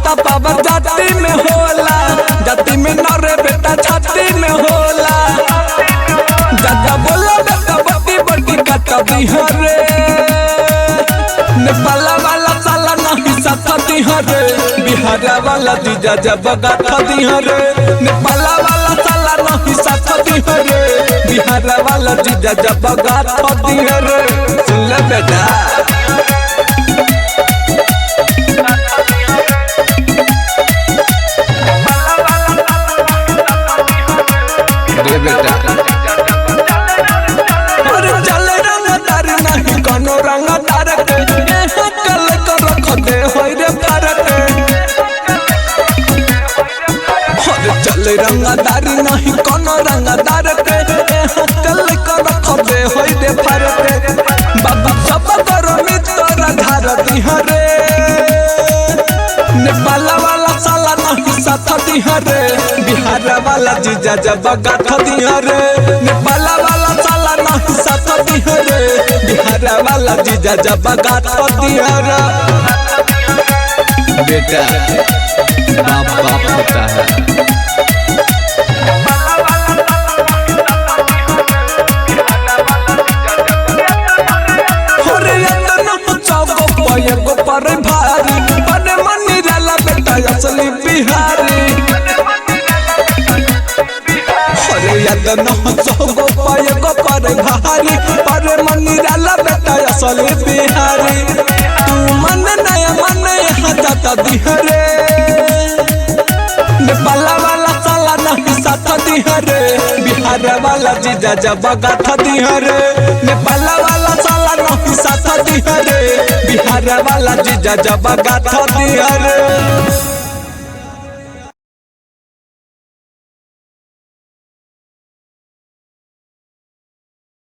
माता पावर जाति में होला, जाति में नरे बेटा छाती में होला। दादा बोला बेटा बड़ी बड़ी काटा बिहारे, नेपाल वाला साला नहीं साथा दिहरे, बिहार वाला जीजा जब गाथा दिहरे। नेपाल वाला साला नहीं साथा दिहरे, बिहार वाला जीजा जब गाथा दिहरे। सुन ले बेटा बेटा चले रंगदार नहीं कोनो रंगदार के, कल कर रख दे होई रे भारत। चले रंगदार नहीं कोनो रंगदार के, कल कर रख दे होई रे भारत। बाबा सब करो मित्र धार दिहरे, नेपाल वाला साला नहीं साथ दिहरे, बिहार वाला जीजा जब गाथा दिहरे। नेपाल वाला साला नहीं साथ दिहरे, बिहार वाला जीजा जब गाथा दिहरे। बेटा बाप बाप होता है। पर भारी पर मनी डाला बेटा असली बिहारी, अरे याद न सगो पाए गो पर भारी पर मनी डाला बेटा असली बिहारी। तू मन नय मन यहाँ जाता दिहरे, नेपाल वाला साला नहीं साथ दिहरे, बिहार वाला जीजा जब गाथा दिहरे। नेपाल वाला साला नहीं साथ दिहरे, बिहार वाला जीजा जब गाथा दिहरे।